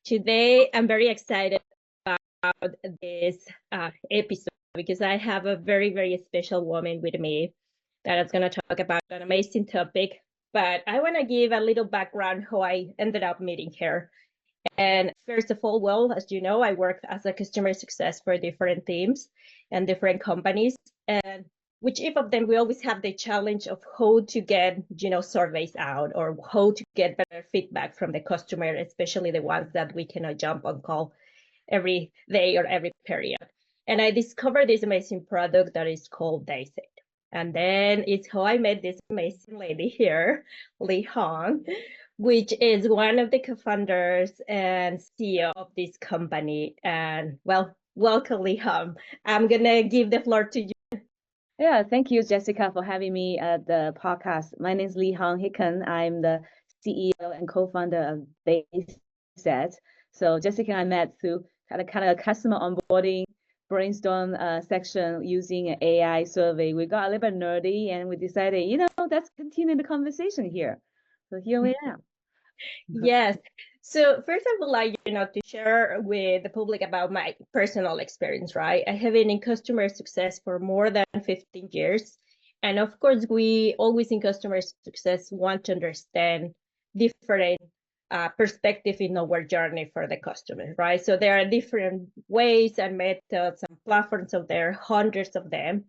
Today, I'm very excited about this episode because I have a very, very special woman with me that is going to talk about an amazing topic. But I want to give a little background how I ended up meeting her. And first of all, well, as you know, I work as a customer success for different teams and different companies. And which if of them, we always have the challenge of how to get, surveys out or how to get better feedback from the customer, especially the ones that we cannot jump on call every day or every period. And I discovered this amazing product that is called TheySaid. And then it's how I met this amazing lady here, Lihong, which is one of the co-founders and CEO of this company. And well, welcome, Lihong. I'm gonna give the floor to you. Yeah, thank you, Jessica, for having me at the podcast. My name is Lihong Hicken. I'm the CEO and co-founder of TheySaid. So Jessica and I met through kind of a customer onboarding brainstorm section using an AI survey. We got a little bit nerdy and we decided, let's continue the conversation here. So here we are. Yes. So first, I would like to share with the public about my personal experience. Right, I have been in customer success for more than 15 years, and of course, we always in customer success want to understand different perspective in our journey for the customer. Right, so there are different ways and methods and platforms out there, hundreds of them.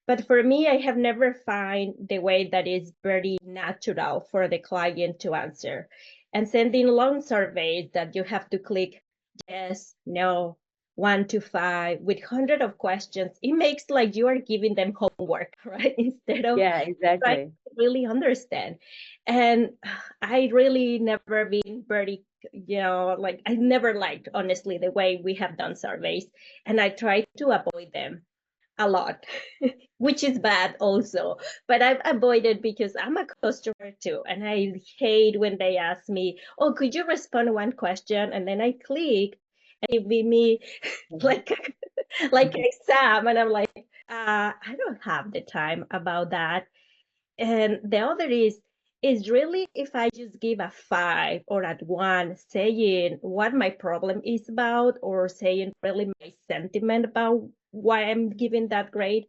But for me, I have never found the way that is very natural for the client to answer. And sending long surveys that you have to click yes, no, 1 to 5 with hundred of questions, it makes like you are giving them homework, right? Instead of Yeah, trying exactly. to really understand. And I really never been very, like I never liked honestly the way we have done surveys. And I try to avoid them a lot, which is bad also. But I've avoided because I'm a customer too. And I hate when they ask me, oh, could you respond to one question? And then I click and it be me like like exam. And I'm like, I don't have the time about that. And the other is really if I just give a 5 or at 1 saying what my problem is about or saying really my sentiment about why I'm giving that grade.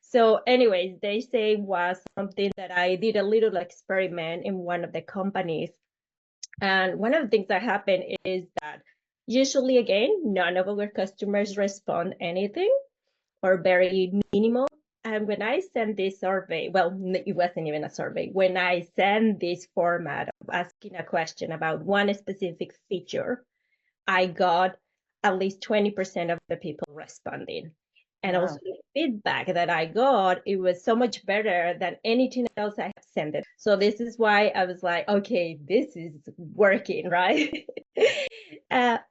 So anyways, they say was something that I did a little experiment in one of the companies. And one of the things that happened is that usually again, none of our customers respond anything or very minimal. And when I send this survey, well, it wasn't even a survey. When I send this format of asking a question about one specific feature, I got at least 20% of the people responding. And also the feedback that I got, it was so much better than anything else I have sent it. So this is why I was like, okay, this is working, right?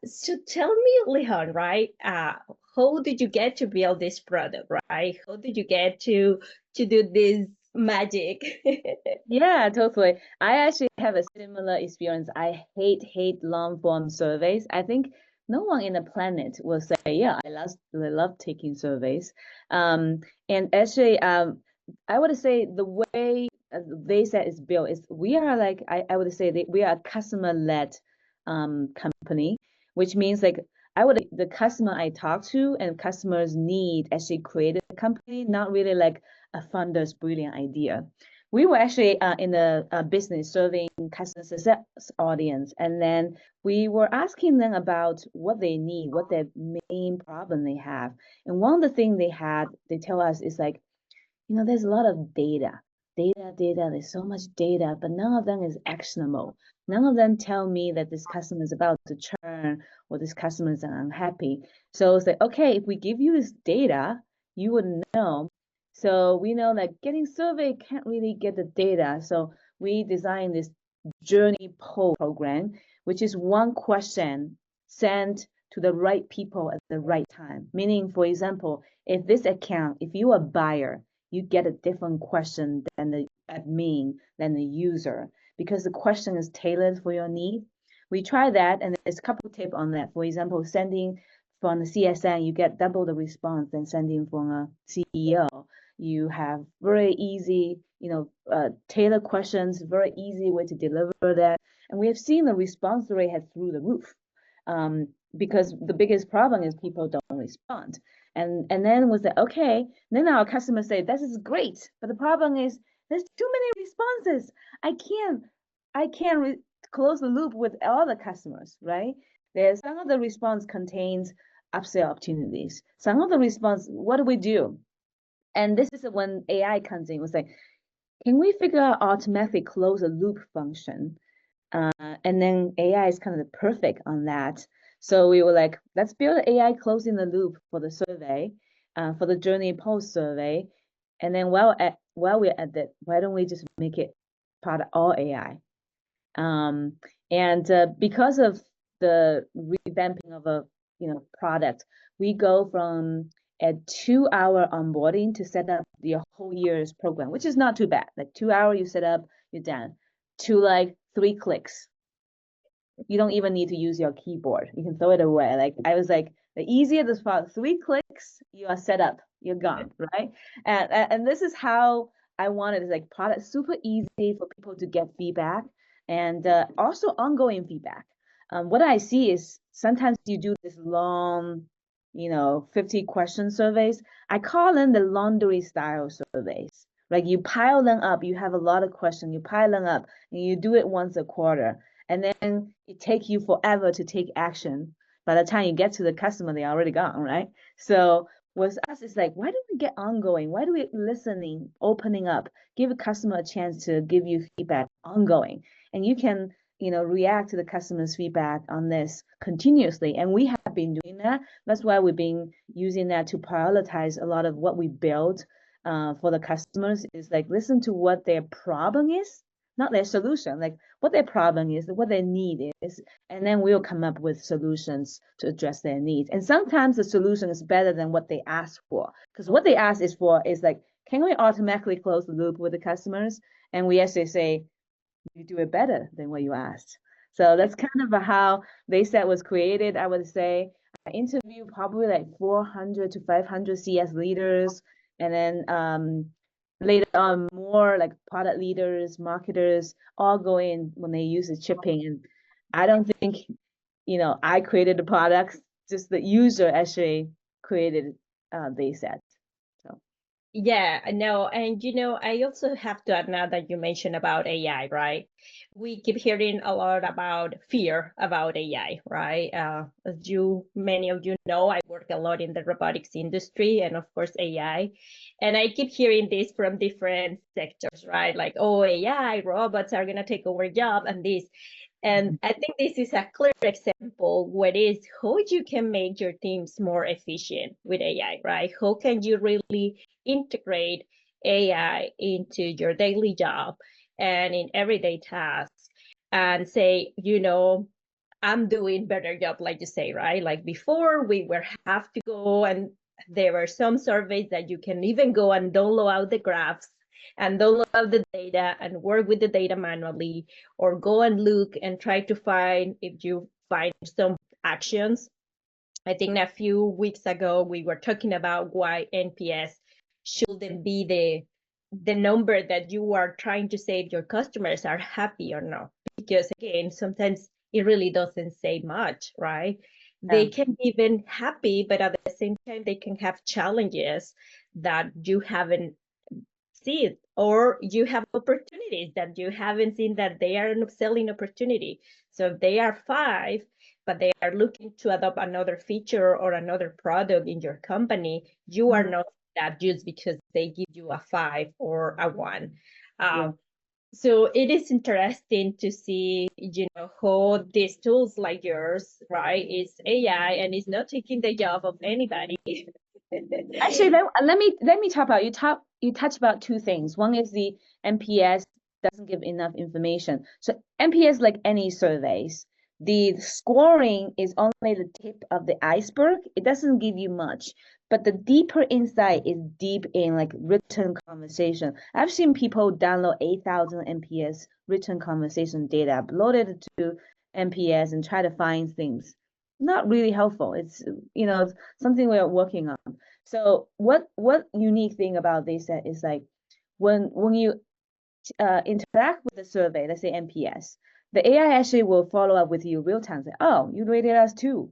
So tell me, Lihong, right? How did you get to build this product, right? How did you get to do this magic? Yeah, totally. I actually have a similar experience. I hate long form surveys. I think no one in the planet will say, yeah, I love taking surveys. And actually, I would say the way they said is built is we are like I would say that we are a customer-led company, which means like the customer I talk to and customers need actually created the company, not really like a founder's brilliant idea. We were actually in the business serving customer success audience, and then we were asking them about what they need, what their main problem they have. And one of the things they tell us is like, there's a lot of data, there's so much data, but none of them is actionable. None of them tell me that this customer is about to churn or this customer is unhappy. So it's like, okay, if we give you this data, you would know. So we know that getting survey can't really get the data. So we designed this journey poll program, which is one question sent to the right people at the right time. Meaning, for example, if you are a buyer, you get a different question than the admin, than the user, because the question is tailored for your need. We try that, and there's a couple of tips on that. For example, sending from the CSN, you get double the response than sending from a CEO. You have very easy, tailored questions, very easy way to deliver that. And we have seen the response rate has through the roof. because the biggest problem is people don't respond. And then was that okay? Then our customers say this is great, but the problem is there's too many responses. I can't close the loop with all the customers, right? There's some of the response contains upsell opportunities. Some of the response, what do we do? And this is when AI comes in. Was like, can we figure out automatically close a loop function? And then AI is kind of perfect on that. So we were like, let's build AI closing the loop for the survey, for the journey post survey. And then while we're at that, why don't we just make it part of all AI? And because of the revamping of a product, we go from a 2-hour onboarding to set up your whole year's program, which is not too bad. Like 2 hours, you set up, you're done. To like 3 clicks. You don't even need to use your keyboard. You can throw it away. Like I was like, the easiest part, 3 clicks, you are set up, you're gone, right? And this is how I wanted. It's like product super easy for people to get feedback and also ongoing feedback. What I see is sometimes you do this long, 50 question surveys. I call them the laundry style surveys. Like you pile them up, you have a lot of questions, you pile them up, and you do it once a quarter. And then it takes you forever to take action. By the time you get to the customer, they're already gone, right? So with us, it's like, why don't we get ongoing? Why do we listening, opening up, give a customer a chance to give you feedback ongoing? And you can, react to the customer's feedback on this continuously. And we have been doing that. That's why we've been using that to prioritize a lot of what we build for the customers is like, listen to what their problem is, not their solution, like what their problem is, what their need is, and then we'll come up with solutions to address their needs. And sometimes the solution is better than what they ask for, because what they ask is like, can we automatically close the loop with the customers? And we actually say, you do it better than what you asked. So that's kind of how TheySaid was created. I would say I interviewed probably like 400 to 500 CS leaders, and then later on more like product leaders, marketers, all go in when they use the chipping. And I don't think, I created the products, just the user actually created TheySaid. So Yeah, no, and I also have to add now that you mentioned about AI, right? We keep hearing a lot about fear about AI, right? As many of you know, I work a lot in the robotics industry and of course AI, and I keep hearing this from different sectors, right? Like, oh, AI, robots are gonna take over job and this. And I think this is a clear example what is how you can make your teams more efficient with AI, right? How can you really integrate AI into your daily job and in everyday tasks and say, I'm doing better job, like you say, right? Like before we were have to go and there were some surveys that you can even go and download out the graphs and download out the data and work with the data manually, or go and look and try to find if you find some actions. I think a few weeks ago we were talking about why NPS shouldn't be the number that you are trying to say if your customers are happy or not. Because again, sometimes it really doesn't say much, right? They can be even happy, but at the same time, they can have challenges that you haven't seen, or you have opportunities that you haven't seen that they are an upselling opportunity. So if they are 5, but they are looking to adopt another feature or another product in your company, you are not that just because they give you a 5 or a 1. So it is interesting to see, how these tools like yours, right, is AI and is not taking the job of anybody. Actually, let me talk about you touch about 2 things. One is the NPS doesn't give enough information. So NPS, like any surveys, the scoring is only the tip of the iceberg. It doesn't give you much, but the deeper insight is deep in like written conversation. I've seen people download 8,000 NPS written conversation data, upload it to NPS and try to find things. Not really helpful. It's something we're working on. So what unique thing about this is like when you interact with the survey, let's say NPS, the AI actually will follow up with you real time. Say, oh, you rated us 2.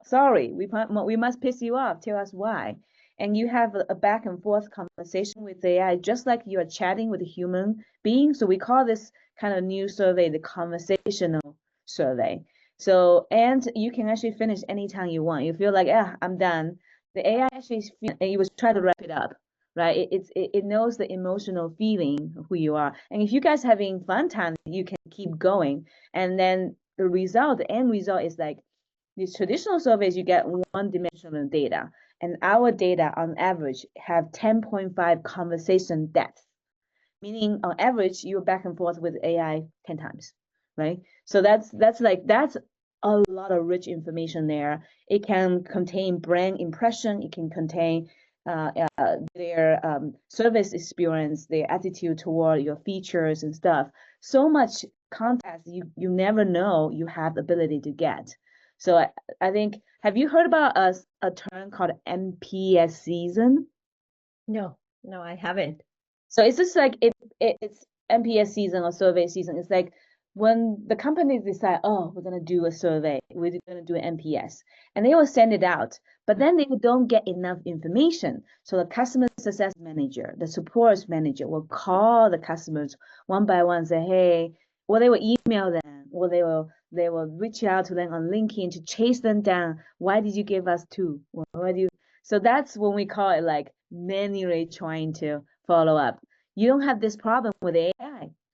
Sorry, we must piss you off. Tell us why. And you have a back and forth conversation with AI, just like you are chatting with a human being. So we call this kind of new survey the conversational survey. So, and you can actually finish anytime you want. You feel like, I'm done. The AI actually, and you was try to wrap it up, right? It knows the emotional feeling of who you are. And if you guys having fun time, you can keep going. And then the end result is like, these traditional surveys, you get one-dimensional data, and our data on average have 10.5 conversation depth, meaning on average you're back and forth with AI 10 times, right? So that's a lot of rich information there. It can contain brand impression, it can contain their service experience, their attitude toward your features and stuff. So much context you never know you have the ability to get. So I think, have you heard about a term called NPS season? No, no, I haven't. So it's just like it's NPS season or survey season. It's like when the companies decide, oh, we're gonna do a survey, we're gonna do an NPS, and they will send it out, but then they don't get enough information. So the customer success manager, the support manager will call the customers one by one, say, hey, or they will email them, or they will reach out to them on LinkedIn to chase them down. Why did you give us 2? Why do you? So that's when we call it like manually trying to follow up. You don't have this problem with AI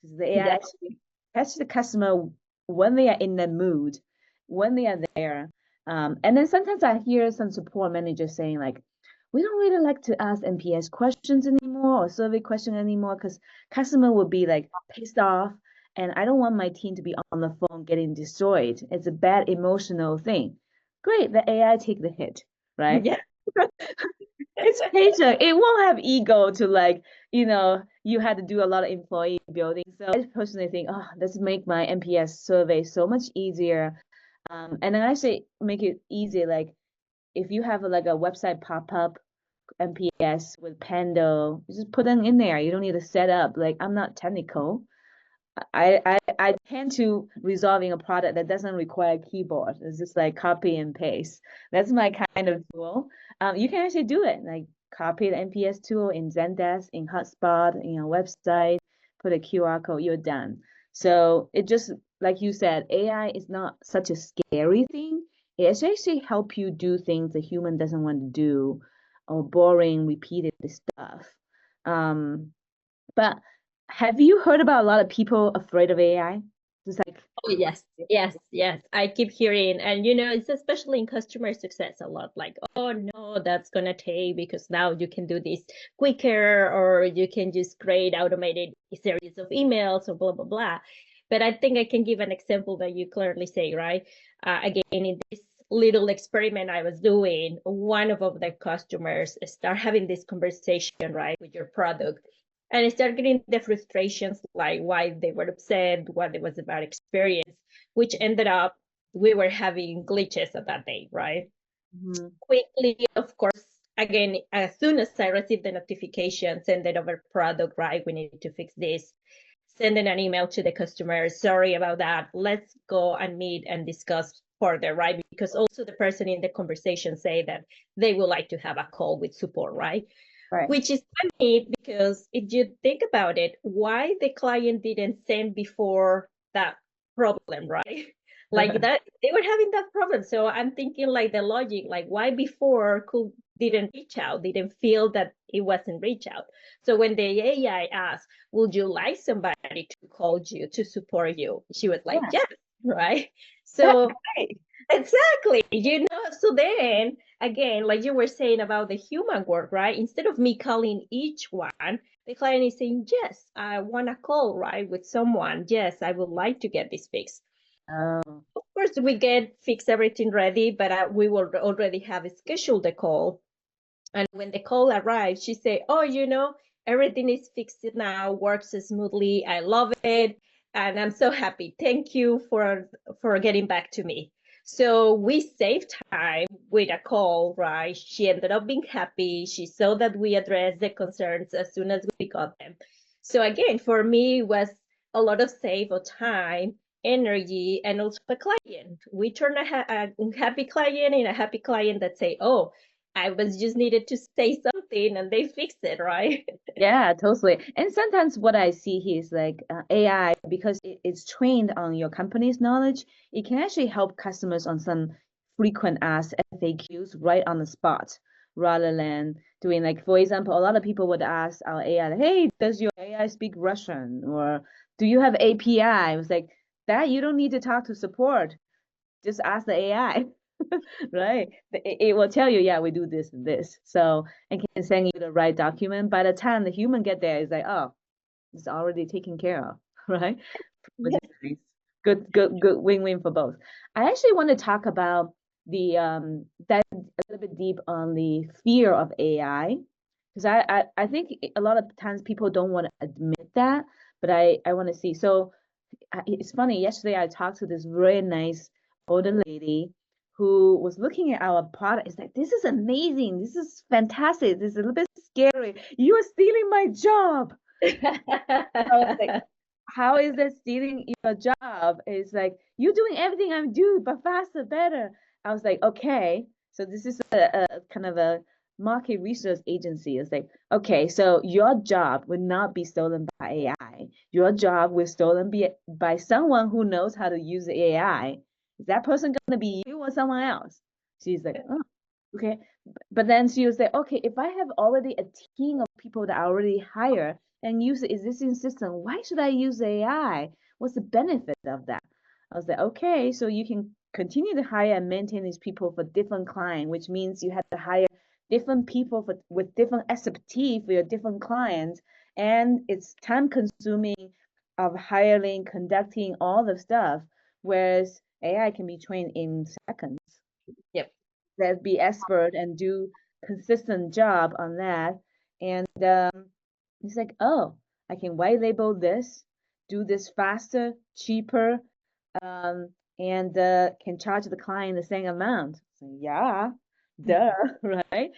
because the AI Yeah. actually catch the customer when they are in the mood, when they are there. And then sometimes I hear some support managers saying like, we don't really like to ask NPS questions anymore or survey questions anymore because customer will be like pissed off, and I don't want my team to be on the phone getting destroyed. It's a bad emotional thing. Great, the AI take the hit, right? Yeah. It's patient. It won't have ego to like, you had to do a lot of employee building. So I personally think, oh, let's make my NPS survey so much easier. And then actually make it easy. Like if you have like a website pop up NPS with Pando, you just put them in there. You don't need to set up. Like I'm not technical. I tend to resolving a product that doesn't require a keyboard. It's just like copy and paste. That's my kind of tool. You can actually do it, like copy the NPS tool in Zendesk, in Hotspot, in your website, put a QR code, you're done. So it just, like you said, AI is not such a scary thing. It actually help you do things the human doesn't want to do, or boring, repeated stuff. But have you heard about a lot of people afraid of AI? Just like, Oh, yes, yes, yes. I keep hearing, and it's especially in customer success a lot like, oh no, that's gonna take because now you can do this quicker, or you can just create automated series of emails or blah blah blah. But I think I can give an example that you clearly say, right? Again, in this little experiment I was doing, one of the customers start having this conversation, right, with your product. And I started getting the frustrations, like why they were upset, what it was about experience, which ended up we were having glitches at that day, right? mhm. Quickly, of course, again, as soon as I received the notification, send it over product, right? We need to fix this. Sending an email to the customer, sorry about that. Let's go and meet and discuss further, right? Because also the person in the conversation say that they would like to have a call with support, right? Right. Which is funny because if you think about it, why the client didn't send before that problem, right? Like that they were having that problem. So I'm thinking like the logic, like why before could didn't reach out, didn't feel that it wasn't reach out. So when the AI asked, would you like somebody to call you to support you? She was like, Yes, yes, right? that's So right. exactly. So then again, like you were saying about the human work, right? Instead of me calling each one, the client is saying, yes, I want a call, right, with someone. Yes, I would like to get this fixed. Oh, Of course, we get fix everything ready, but we will already have scheduled the call. And when the call arrived, she said, oh, everything is fixed now, works smoothly. I love it. And I'm so happy. Thank you for getting back to me. So we saved time with a call, right? She ended up being happy. She saw that we addressed the concerns as soon as we got them. So again, for me, it was a lot of save of time, energy, and also the client. We turn a happy client in a happy client that say, oh, I was just needed to say something and they fixed it, right? Yeah, totally. And sometimes what I see here is like AI, because it's trained on your company's knowledge, it can actually help customers on some frequent asked FAQs right on the spot, rather than doing like, for example, a lot of people would ask our AI, like, hey, does your AI speak Russian? Or do you have API? It was like, that you don't need to talk to support. Just ask the AI. Right? It will tell you, yeah, we do this and this. So it can send you the right document. By the time the human get there, it's like, oh, it's already taken care of, right? Which is nice. Good win-win for both. I actually want to talk about the dive a little bit deep on the fear of AI, because I think a lot of times people don't want to admit that, but I want to see. So it's funny. Yesterday, I talked to this very nice older lady who was looking at our product. It's like, this is amazing. This is fantastic. This is a little bit scary. You are stealing my job. I was like, how is that stealing your job? It's like, you're doing everything I'm doing, but faster, better. I was like, okay. So this is a kind of a market research agency. It's like, okay, so your job would not be stolen by AI. Your job will stolen by someone who knows how to use the AI. Is that person going to be you or someone else? She's like, oh, okay. But then she was like, okay, if I have already a team of people that I already hire and use the existing system, why should I use AI? What's the benefit of that? I was like, okay, so you can continue to hire and maintain these people for different clients, which means you have to hire different people with different expertise for your different clients, and it's time consuming of hiring, conducting all the stuff, whereas AI can be trained in seconds. Yep. That be expert and do consistent job on that. And it's like, oh, I can white label this, do this faster, cheaper, um, and can charge the client the same amount. So yeah, duh, right?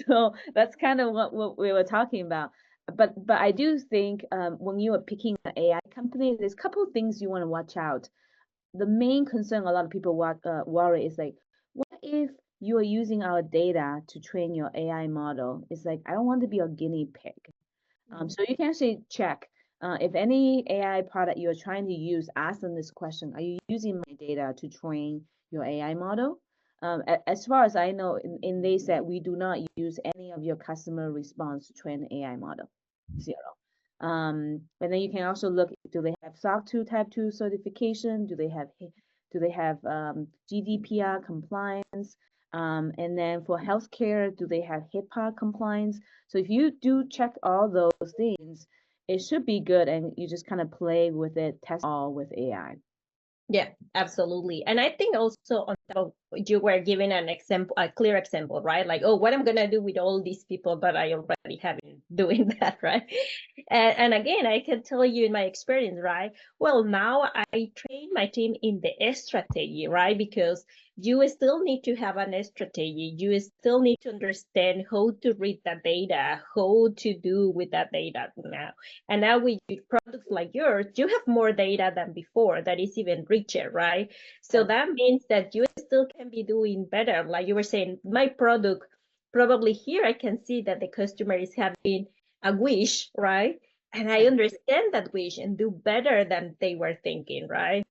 So that's kind of what we were talking about. But I do think when you are picking an AI company, there's a couple of things you want to watch out. The main concern a lot of people worry is like, what if you are using our data to train your AI model? It's like, I don't want to be a guinea pig. So you can actually check if any AI product you're trying to use, ask them this question: are you using my data to train your AI model? As far as I know, in TheySaid, we do not use any of your customer response to train the AI model. Zero. And then you can also look, do they have SOC 2 Type 2 certification? Do they have GDPR compliance? And then for healthcare, do they have HIPAA compliance? So if you do check all those things, it should be good, and you just kind of play with it, test all with AI. Yeah, absolutely. And I think also on top of you were giving an example, a clear example, right? Like, oh, what I'm gonna do with all these people, but I already have been doing that, right? And again, I can tell you in my experience, right? Well, now I train my team in the strategy, right? Because you still need to have an strategy. You still need to understand how to read that data, how to do with that data now. And now with products like yours, you have more data than before that is even richer, right? So that means that you still can be doing better. Like you were saying, my product, probably here I can see that the customer is having a wish, right? And I understand that wish and do better than they were thinking, right?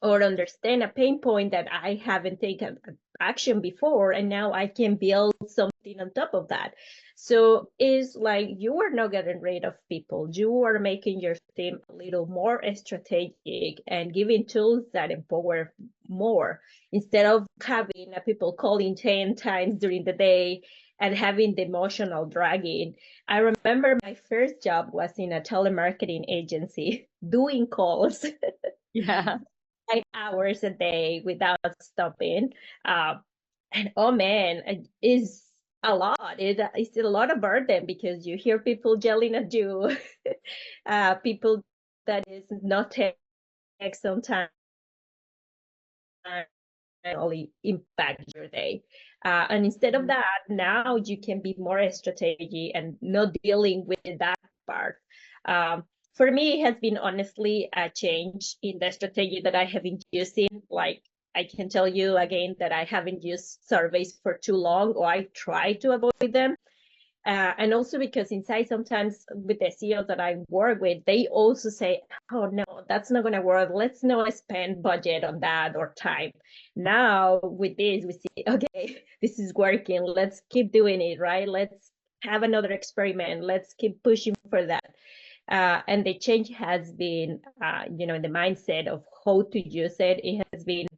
Or understand a pain point that I haven't taken action before, and now I can build something on top of that. So it's like you are not getting rid of people. You are making your team a little more strategic and giving tools that empower more instead of having people calling 10 times during the day and having the emotional dragging. I remember my first job was in a telemarketing agency doing calls Yeah. 5 hours a day without stopping. Uh, and oh man, it is a lot. It's a lot of burden because you hear people yelling at you, people that is not take some time only impact your day. And instead of that, now you can be more strategy and not dealing with that part. Um, For me, it has been honestly a change in the strategy that I have been using. Like, I can tell you again that I haven't used surveys for too long, or I try to avoid them. And also because inside sometimes with the CEOs that I work with, they also say, oh no, that's not going to work. Let's not spend budget on that or time. Now with this, we see, okay, this is working. Let's keep doing it, right? Let's have another experiment. Let's keep pushing for that. And the change has been, in the mindset of how to use it. It has been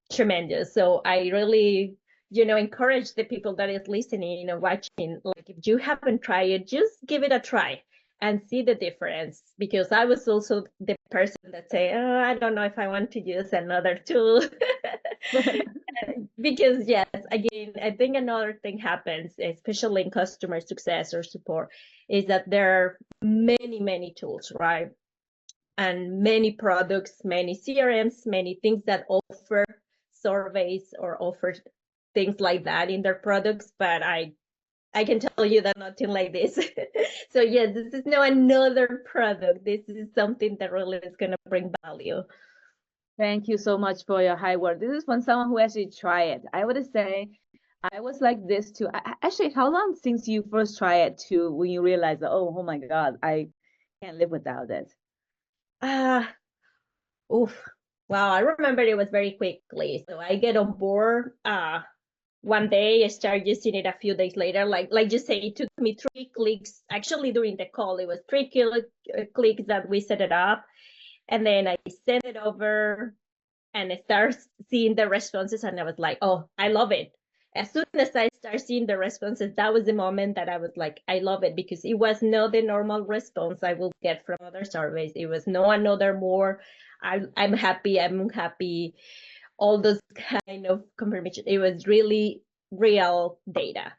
tremendous. So I really, encourage the people that is listening, watching, like if you haven't tried it, just give it a try and see the difference. Because I was also the person that say, oh, I don't know if I want to use another tool. Because yes, again, I think another thing happens, especially in customer success or support, is that there are many, many tools, right? And many products, many CRMs, many things that offer surveys or offer things like that in their products, but I can tell you that nothing like this. So yes, this is not another product. This is something that really is going to bring value. Thank you so much for your high word. This is from someone who actually tried it. I would say I was like this too. Actually, how long since you first tried it to when you realized that, oh my God, I can't live without it? Ah, oof. Wow, I remember it was very quickly. So I get on board. One day I started using it a few days later. Like you say, it took me 3 clicks. Actually, during the call, it was clicks that we set it up. And then I sent it over and I start seeing the responses. And I was like, oh, I love it. As soon as I start seeing the responses, that was the moment that I was like, I love it, because it was not the normal response I will get from other surveys. It was no another more. I'm happy, I'm unhappy, all those kind of confirmation. It was really real data.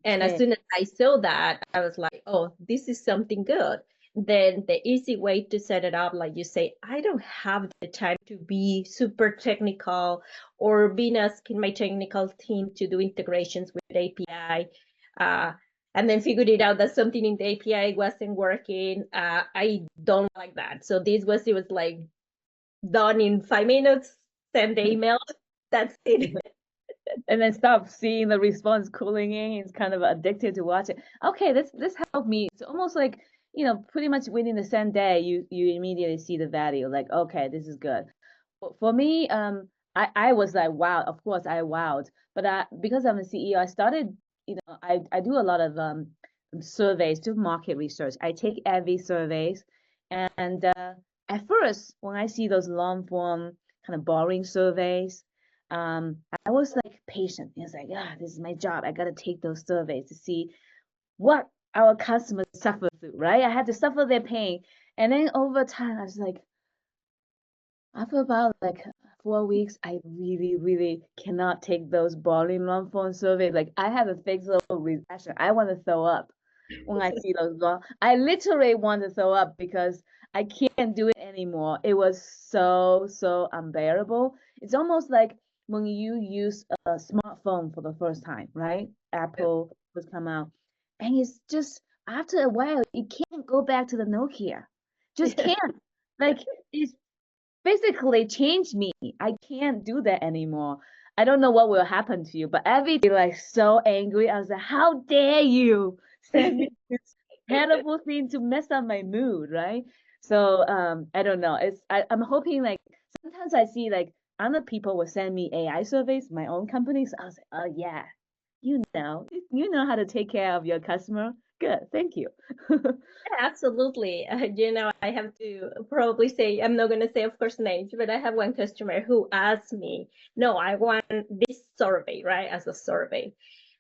And as Okay. soon as I saw that, I was like, oh, this is something good. Then the easy way to set it up, like you say, I don't have the time to be super technical or being asking my technical team to do integrations with API. And then figured it out that something in the API wasn't working. I don't like that. So it was like done in 5 minutes, send the email, that's it. And then stop seeing the response cooling in. It's kind of addicted to watch it. Okay, this helped me. It's almost like, pretty much within the same day, you immediately see the value. Like, okay, this is good. For me, I was like, wow. Of course, I wowed. But because I'm a CEO, I started, I do a lot of surveys, do market research. I take every surveys, and at first, when I see those long form kind of boring surveys, I was like patient. It's like, this is my job. I gotta take those surveys to see what our customers suffer through, right? I had to suffer their pain. And then over time, I was like, after about like 4 weeks, I really, really cannot take those boring long form surveys. Like I have a physical reaction. I want to throw up when I see those long. I literally want to throw up because I can't do it anymore. It was so unbearable. It's almost like when you use a smartphone for the first time, right? Apple was come out, and it's just after a while, you can't go back to the Nokia. Just can't. Like it's physically changed me. I can't do that anymore. I don't know what will happen to you, but every day like so angry. I was like, how dare you send me this terrible thing to mess up my mood, right? So I don't know. I'm hoping like sometimes I see like other people will send me AI surveys, my own companies. I was like, oh yeah, you know how to take care of your customer. Good, thank you. Absolutely. I have to probably say, I'm not going to say, of course, names, but I have one customer who asked me, no, I want this survey, right, as a survey.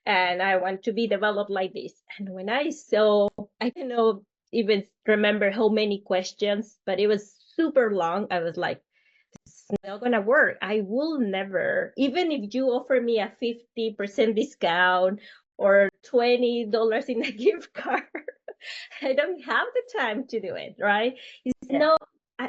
And I want to be developed like this. And when I saw, I don't know, even remember how many questions, but it was super long. I was like, it's not gonna work. I will never, even if you offer me a 50% discount or $20 in a gift card, I don't have the time to do it, right? It's Yeah, not,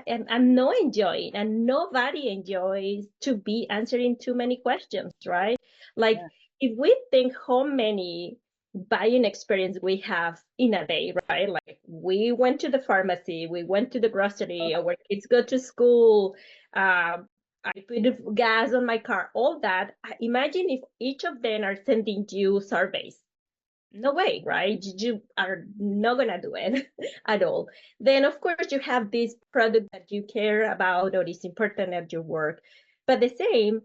I'm not enjoying, and nobody enjoys to be answering too many questions, right? Like yeah, if we think how many, buying experience we have in a day, right? Like we went to the pharmacy, we went to the grocery, our kids go to school, I put gas on my car, all that. Imagine if each of them are sending you surveys. No way, right? You are not gonna do it at all. Then of course you have this product that you care about or is important at your work. But the same,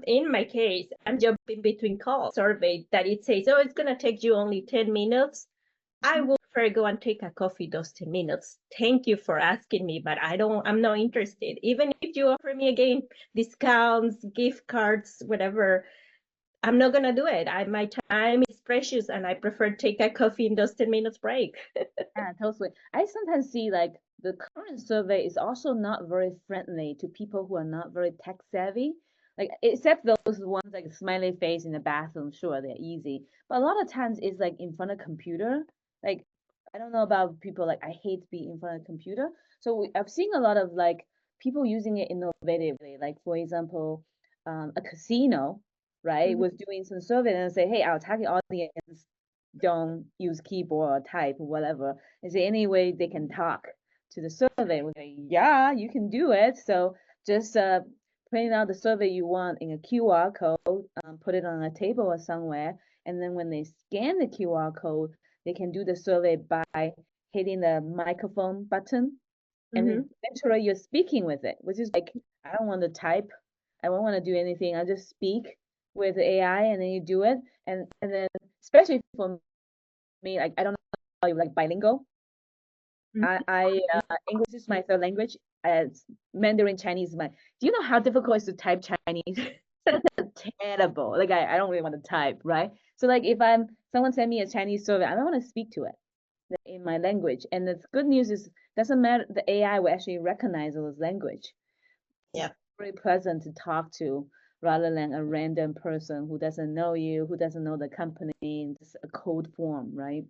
in my case, I'm jumping between calls, survey that it says, oh, it's gonna take you only 10 minutes. I will prefer go and take a coffee those 10 minutes. Thank you for asking me, but I'm not interested. Even if you offer me again discounts, gift cards, whatever, I'm not gonna do it. My time is precious, and I prefer take a coffee in those 10 minutes break. Yeah, totally. I sometimes see like the current survey is also not very friendly to people who are not very tech savvy. Like except those ones like smiley face in the bathroom, sure, they're easy. But a lot of times it's like in front of computer. Like I don't know about people like I hate to be in front of computer. So I've seen a lot of like people using it innovatively. Like for example, a casino, right, Mhm, was doing some survey and say, hey, our target audience don't use keyboard or type or whatever. Is there any way they can talk to the survey? We say, yeah, you can do it. So just print out the survey you want in a QR code, put it on a table or somewhere, and then when they scan the QR code, they can do the survey by hitting the microphone button, and mhm. literally you're speaking with it, which is like, I don't want to type, I don't want to do anything. I just speak with AI and then you do it. And then especially for me, like I don't know how you like bilingual. English is my third language. As Mandarin Chinese is my. Do you know how difficult it is to type Chinese? Terrible. Like I don't really want to type, right? So like if someone send me a Chinese survey, I don't want to speak to it in my language. And the good news is doesn't matter, the AI will actually recognize those language. It's Yeah. very pleasant to talk to rather than a random person who doesn't know you, who doesn't know the company, in just a code form, right?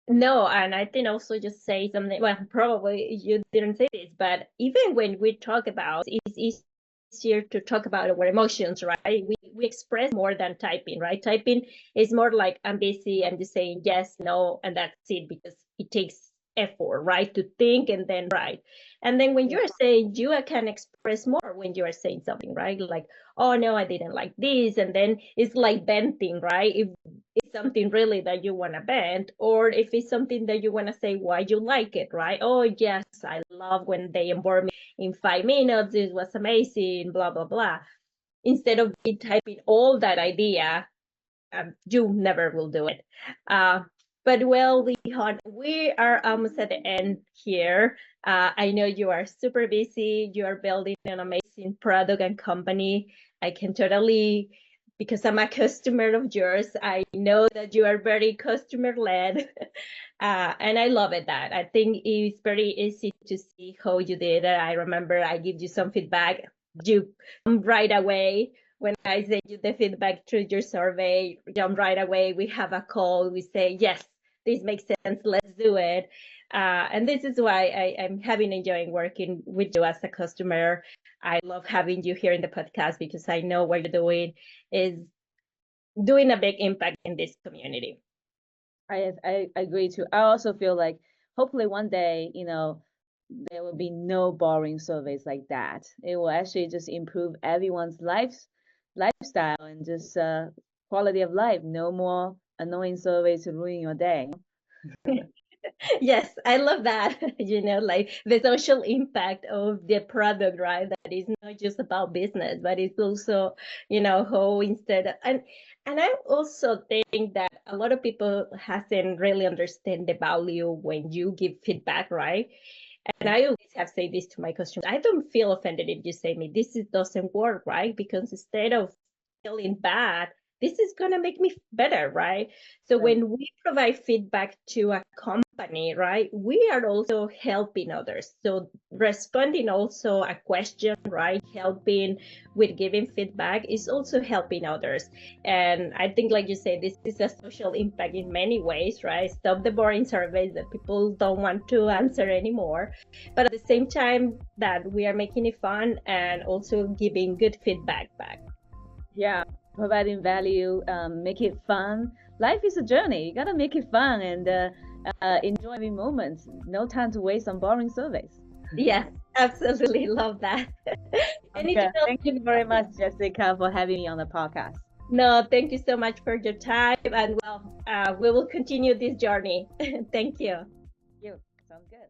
No, and I think also just say something. Well, probably you didn't say this, but even when we talk about, it's easier to talk about our emotions, right? We express more than typing, right? Typing is more like I'm busy, I'm just saying yes, no, and that's it because it takes effort, right? To think and then write. And then when Yeah. you're saying you can express more when you are saying something, right? Like, oh no, I didn't like this, and then it's like venting, right? If it's something really that you want to vent, or if it's something that you want to say why you like it, right? Oh yes, I love when they onboard me in 5 minutes, it was amazing, blah blah blah. Instead of typing all that idea, you never will do it. But well, Lihong, we are almost at the end here. I know you are super busy. You are building an amazing product and company. I can totally, because I'm a customer of yours, I know that you are very customer led. And I love it that. I think it's very easy to see how you did it. I remember I give you some feedback. You come right away when I send you the feedback through your survey, jump right away. We have a call. We say, yes, this makes sense. Let's do it. And this is why I'm having enjoying working with you as a customer. I love having you here in the podcast because I know what you're doing is doing a big impact in this community. I agree too. I also feel like hopefully one day, there will be no boring surveys like that. It will actually just improve everyone's lifestyle and just quality of life. No more annoying surveys to ruin your day. Yes, I love that. Like the social impact of the product, right? That is not just about business, but it's also, how instead of, and I also think that a lot of people hasn't really understand the value when you give feedback, right? And I always have said this to my customers. I don't feel offended if you say me, doesn't work, right? Because instead of feeling bad, this is gonna make me better, right? So Right. when we provide feedback to a company, right, we are also helping others. So responding also a question, right, helping with giving feedback is also helping others. And I think, like you say, this is a social impact in many ways, right? Stop the boring surveys that people don't want to answer anymore. But at the same time that we are making it fun and also giving good feedback back. Yeah. providing value, make it fun. Life is a journey. You gotta make it fun and enjoy every moment. No time to waste on boring surveys. Yes, absolutely love that. Okay, Anything else? thank you very much, Jessica, for having me on the podcast. No, thank you so much for your time. And well, we will continue this journey. Thank you. You sounds good.